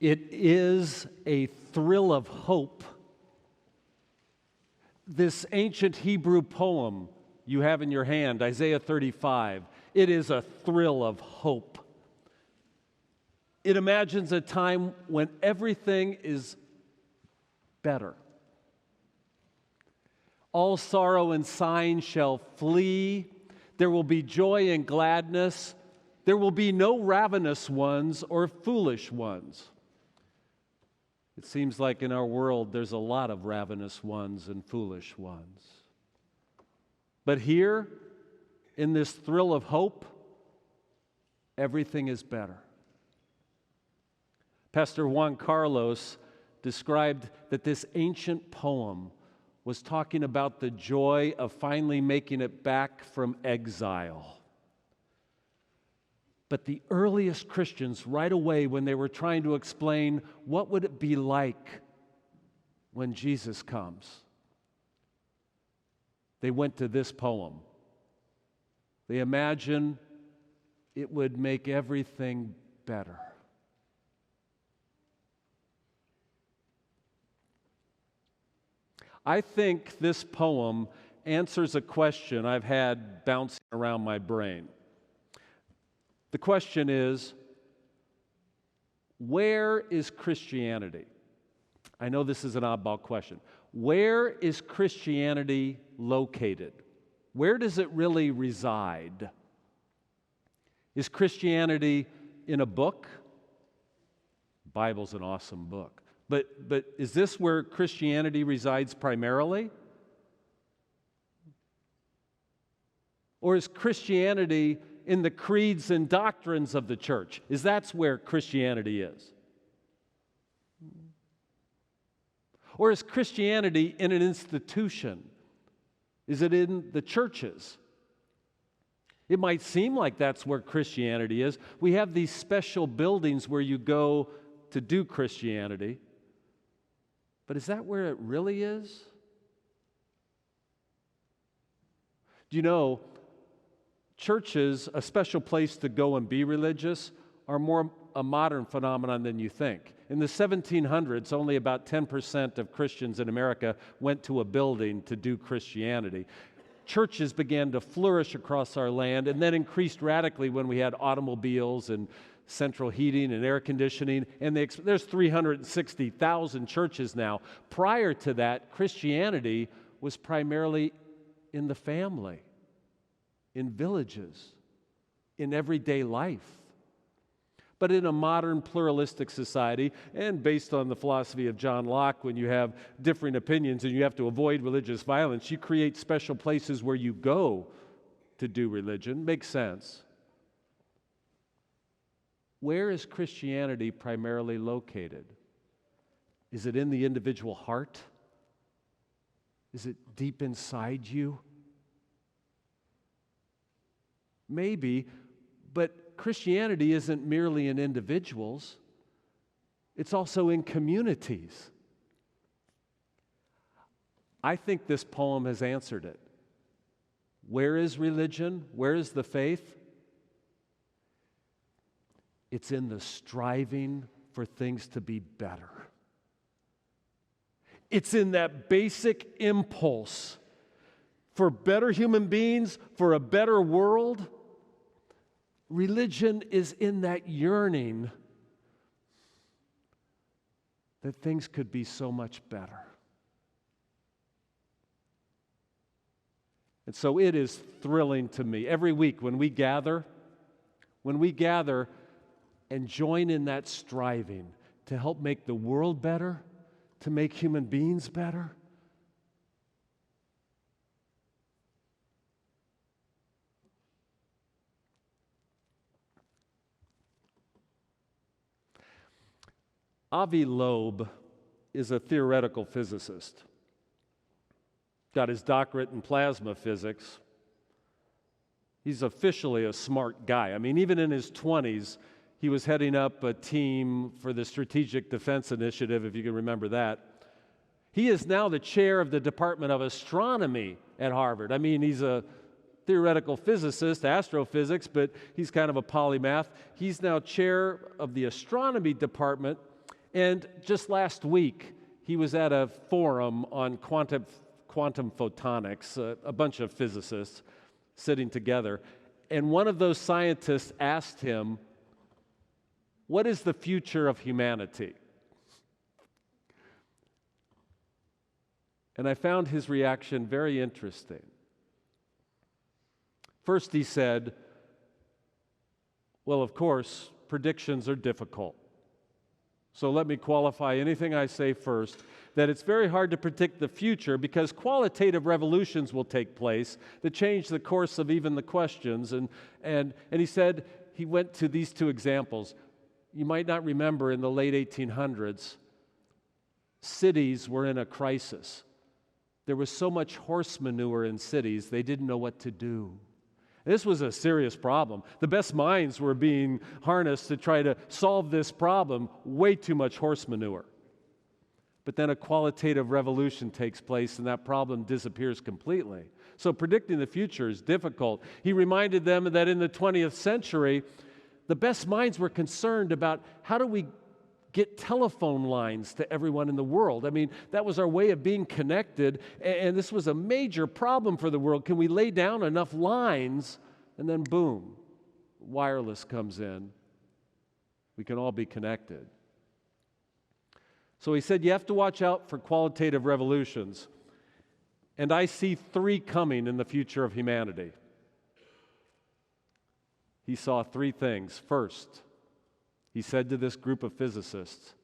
It is a thrill of hope. This ancient Hebrew poem you have in your hand, Isaiah 35, it is a thrill of hope. It imagines a time when everything is better. All sorrow and sighing shall flee. There will be joy and gladness. There will be no ravenous ones or foolish ones. It seems like in our world there's a lot of ravenous ones and foolish ones. But here, in this thrill of hope, everything is better. Pastor Juan Carlos described that this ancient poem was talking about the joy of finally making it back from exile. But the earliest Christians, right away when they were trying to explain what would it be like when Jesus comes, they went to this poem. They imagine it would make everything better. I think this poem answers a question I've had bouncing around my brain. The question is, where is Christianity? I know this is an oddball question. Where is Christianity located? Where does it really reside? Is Christianity in a book? The Bible's an awesome book. But is this where Christianity resides primarily? Or is Christianity in the creeds and doctrines of the church? Is that where Christianity is? Or is Christianity in an institution? Is it in the churches? It might seem like that's where Christianity is. We have these special buildings where you go to do Christianity. But is that where it really is? Do you know, churches, a special place to go and be religious, are more a modern phenomenon than you think. In the 1700s, only about 10% of Christians in America went to a building to do Christianity. Churches began to flourish across our land and then increased radically when we had automobiles and central heating and air conditioning, and there's 360,000 churches now. Prior to that, Christianity was primarily in the family, in villages, in everyday life. But in a modern pluralistic society, and based on the philosophy of John Locke, when you have differing opinions and you have to avoid religious violence, you create special places where you go to do religion. Makes sense. Where is Christianity primarily located? Is it in the individual heart? Is it deep inside you? Maybe, but Christianity isn't merely in individuals. It's also in communities. I think this poem has answered it. Where is religion? Where is the faith? It's in the striving for things to be better. It's in that basic impulse for better human beings, for a better world. Religion is in that yearning that things could be so much better. And so it is thrilling to me. Every week when we gather and join in that striving to help make the world better, to make human beings better. Avi Loeb is a theoretical physicist. Got his doctorate in plasma physics. He's officially a smart guy. I mean, even in his 20s, he was heading up a team for the Strategic Defense Initiative, if you can remember that. He is now the chair of the Department of Astronomy at Harvard. I mean, he's a theoretical physicist, astrophysics, but he's kind of a polymath. He's now chair of the astronomy department, And just last week, he was at a forum on quantum photonics, a bunch of physicists sitting together. And one of those scientists asked him, "What is the future of humanity?" And I found his reaction very interesting. First, he said, "Well, of course, predictions are difficult. So let me qualify anything I say first, that it's very hard to predict the future because qualitative revolutions will take place that change the course of even the questions." And he said, he went to these two examples. You might not remember in the late 1800s, cities were in a crisis. There was so much horse manure in cities, they didn't know what to do. This was a serious problem. The best minds were being harnessed to try to solve this problem. Way too much horse manure. But then a qualitative revolution takes place and that problem disappears completely. So predicting the future is difficult. He reminded them that in the 20th century, the best minds were concerned about how do we get telephone lines to everyone in the world. I mean, that was our way of being connected, and this was a major problem for the world. Can we lay down enough lines? And then boom, wireless comes in. We can all be connected. So he said, you have to watch out for qualitative revolutions. And I see 3 coming in the future of humanity. He saw 3 things. First, he said to this group of physicists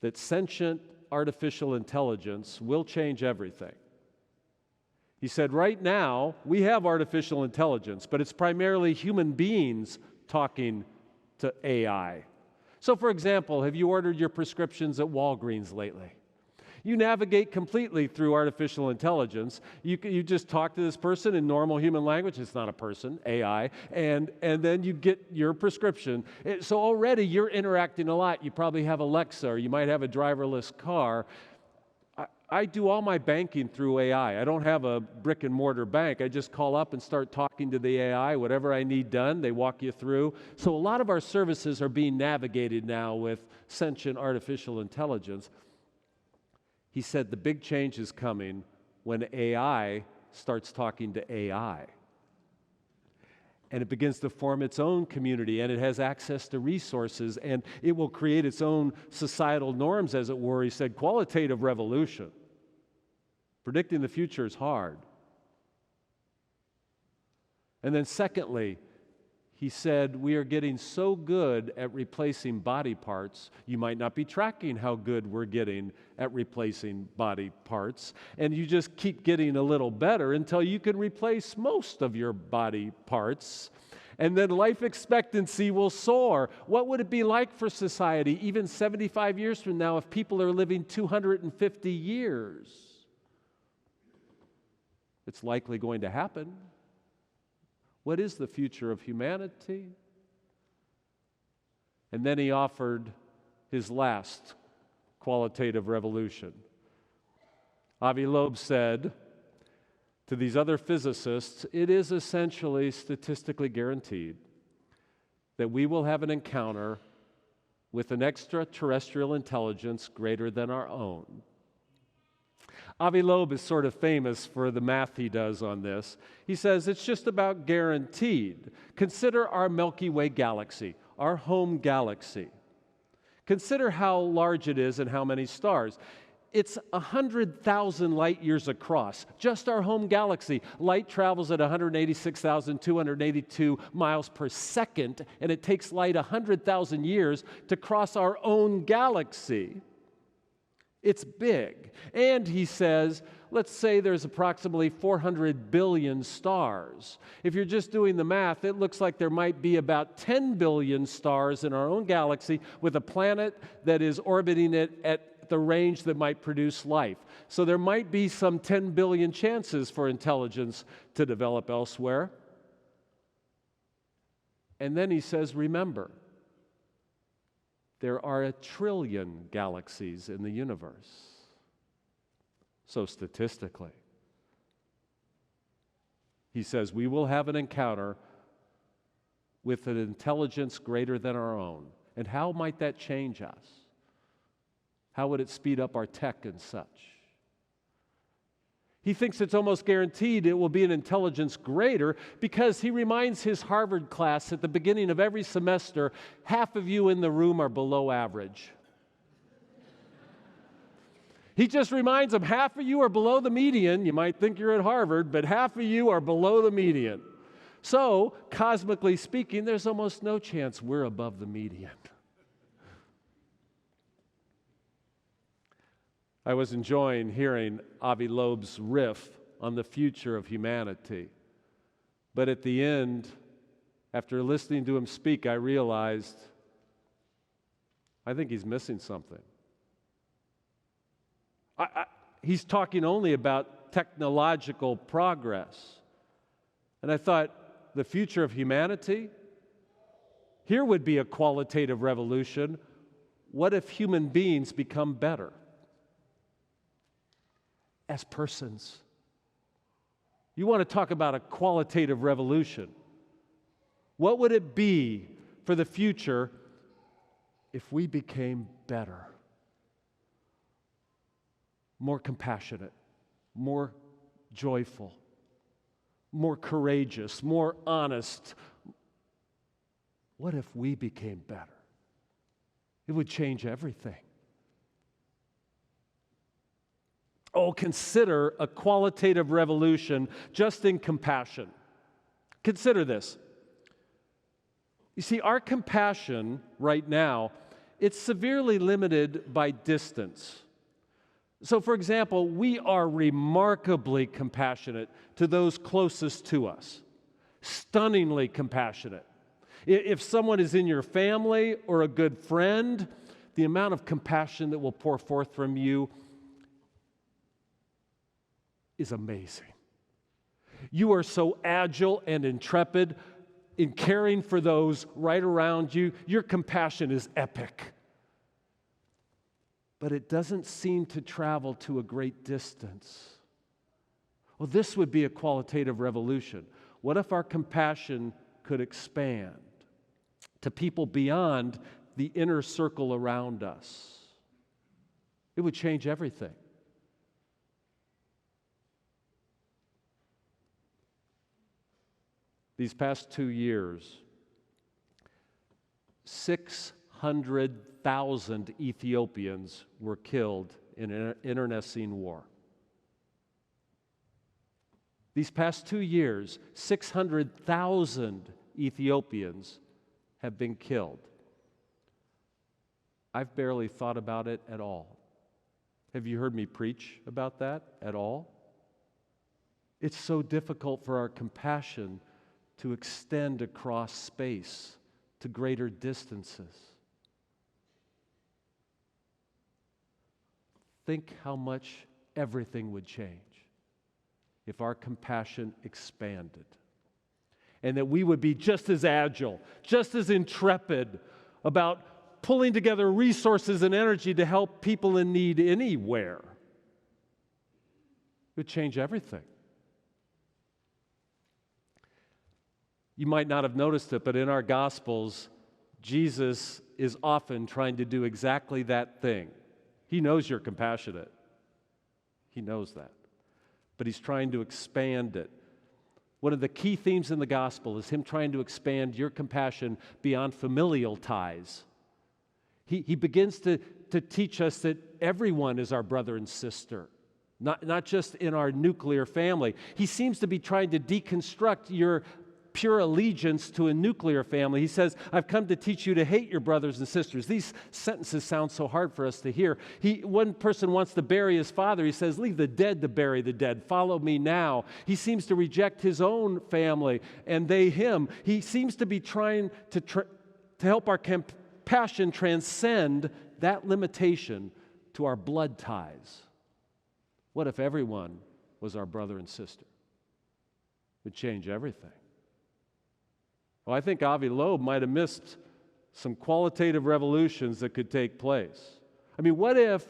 that sentient artificial intelligence will change everything. He said, right now, we have artificial intelligence, but it's primarily human beings talking to AI. So, for example, have you ordered your prescriptions at Walgreens lately? You navigate completely through artificial intelligence. You just talk to this person in normal human language. It's not a person, AI, and then you get your prescription. So already you're interacting a lot. You probably have Alexa, or you might have a driverless car. I do all my banking through AI. I don't have a brick and mortar bank. I just call up and start talking to the AI, whatever I need done, they walk you through. So a lot of our services are being navigated now with sentient artificial intelligence. He said the big change is coming when AI starts talking to AI. And it begins to form its own community, and it has access to resources, and it will create its own societal norms, as it were. He said, qualitative revolution. Predicting the future is hard. And then secondly, he said, we are getting so good at replacing body parts, you might not be tracking how good we're getting at replacing body parts, and you just keep getting a little better until you can replace most of your body parts, and then life expectancy will soar. What would it be like for society even 75 years from now if people are living 250 years? It's likely going to happen. What is the future of humanity? And then he offered his last qualitative revolution. Avi Loeb said to these other physicists, it is essentially statistically guaranteed that we will have an encounter with an extraterrestrial intelligence greater than our own. Avi Loeb is sort of famous for the math he does on this. He says it's just about guaranteed. Consider our Milky Way galaxy, our home galaxy. Consider how large it is and how many stars. It's 100,000 light years across, just our home galaxy. Light travels at 186,282 miles per second, and it takes light 100,000 years to cross our own galaxy. It's big. And he says, let's say there's approximately 400 billion stars. If you're just doing the math, it looks like there might be about 10 billion stars in our own galaxy with a planet that is orbiting it at the range that might produce life. So there might be some 10 billion chances for intelligence to develop elsewhere. And then he says, remember, there are 1 trillion galaxies in the universe. So statistically, he says we will have an encounter with an intelligence greater than our own. And how might that change us? How would it speed up our tech and such? He thinks it's almost guaranteed it will be an intelligence greater because he reminds his Harvard class at the beginning of every semester, half of you in the room are below average. He just reminds them, half of you are below the median. You might think you're at Harvard, but half of you are below the median. So, cosmically speaking, there's almost no chance we're above the median. I was enjoying hearing Avi Loeb's riff on the future of humanity. But at the end, after listening to him speak, I realized I think he's missing something. He's talking only about technological progress. And I thought, the future of humanity? Here would be a qualitative revolution. What if human beings become better as persons? You want to talk about a qualitative revolution. What would it be for the future if we became better? More compassionate, more joyful, more courageous, more honest. What if we became better? It would change everything. Oh, consider a qualitative revolution just in compassion. Consider this. You see, our compassion right now, it's severely limited by distance. So, for example, we are remarkably compassionate to those closest to us, stunningly compassionate. If someone is in your family or a good friend, the amount of compassion that will pour forth from you is amazing. You are so agile and intrepid in caring for those right around you. Your compassion is epic. But it doesn't seem to travel to a great distance. Well, this would be a qualitative revolution. What if our compassion could expand to people beyond the inner circle around us? It would change everything. These past 2 years, 600,000 Ethiopians were killed in an internecine war. These past 2 years, 600,000 Ethiopians have been killed. I've barely thought about it at all. Have you heard me preach about that at all? It's so difficult for our compassion to extend across space to greater distances. Think how much everything would change if our compassion expanded, and that we would be just as agile, just as intrepid about pulling together resources and energy to help people in need anywhere. It would change everything. You might not have noticed it, but in our Gospels, Jesus is often trying to do exactly that thing. He knows you're compassionate. He knows that. But he's trying to expand it. One of the key themes in the Gospel is him trying to expand your compassion beyond familial ties. He begins to teach us that everyone is our brother and sister, not just in our nuclear family. He seems to be trying to deconstruct your pure allegiance to a nuclear family. He says, I've come to teach you to hate your brothers and sisters. These sentences sound so hard for us to hear. One person wants to bury his father. He says, leave the dead to bury the dead. Follow me now. He seems to reject his own family and they him. He seems to be trying to help our compassion transcend that limitation to our blood ties. What if everyone was our brother and sister? It would change everything. Well, I think Avi Loeb might have missed some qualitative revolutions that could take place. I mean, what if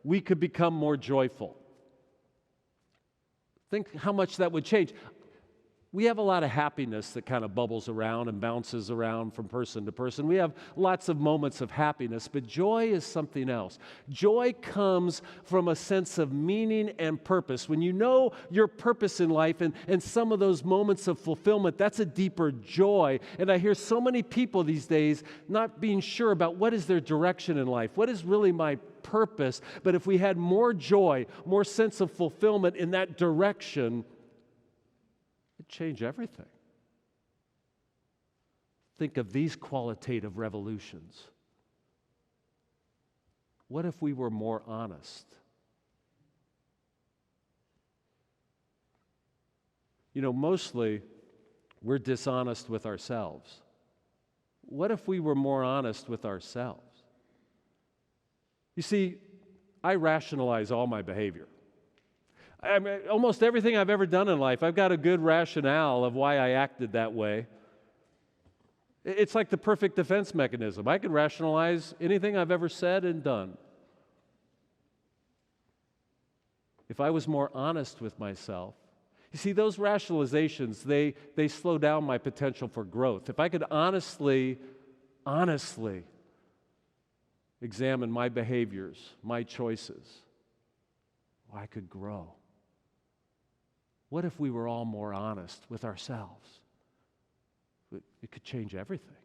we could become more joyful? Think how much that would change. We have a lot of happiness that kind of bubbles around and bounces around from person to person. We have lots of moments of happiness, but joy is something else. Joy comes from a sense of meaning and purpose. When you know your purpose in life and some of those moments of fulfillment, that's a deeper joy. And I hear so many people these days not being sure about what is their direction in life, what is really my purpose. But if we had more joy, more sense of fulfillment in that direction, it'd change everything. Think of these qualitative revolutions. What if we were more honest? You know, mostly we're dishonest with ourselves. What if we were more honest with ourselves? You see, I rationalize all my behavior. I mean, almost everything I've ever done in life, I've got a good rationale of why I acted that way. It's like the perfect defense mechanism. I can rationalize anything I've ever said and done. If I was more honest with myself, you see, those rationalizations, they slow down my potential for growth. If I could honestly examine my behaviors, my choices, I could grow. What if we were all more honest with ourselves? It could change everything.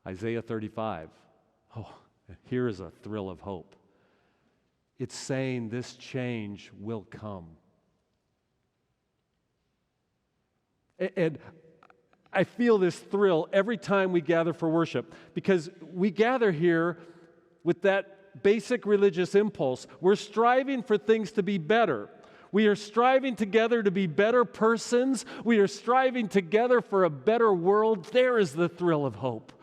Isaiah 35. Oh, here is a thrill of hope. It's saying this change will come. And I feel this thrill every time we gather for worship, because we gather here with that basic religious impulse. We're striving for things to be better. We are striving together to be better persons. We are striving together for a better world. There is the thrill of hope.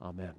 Amen.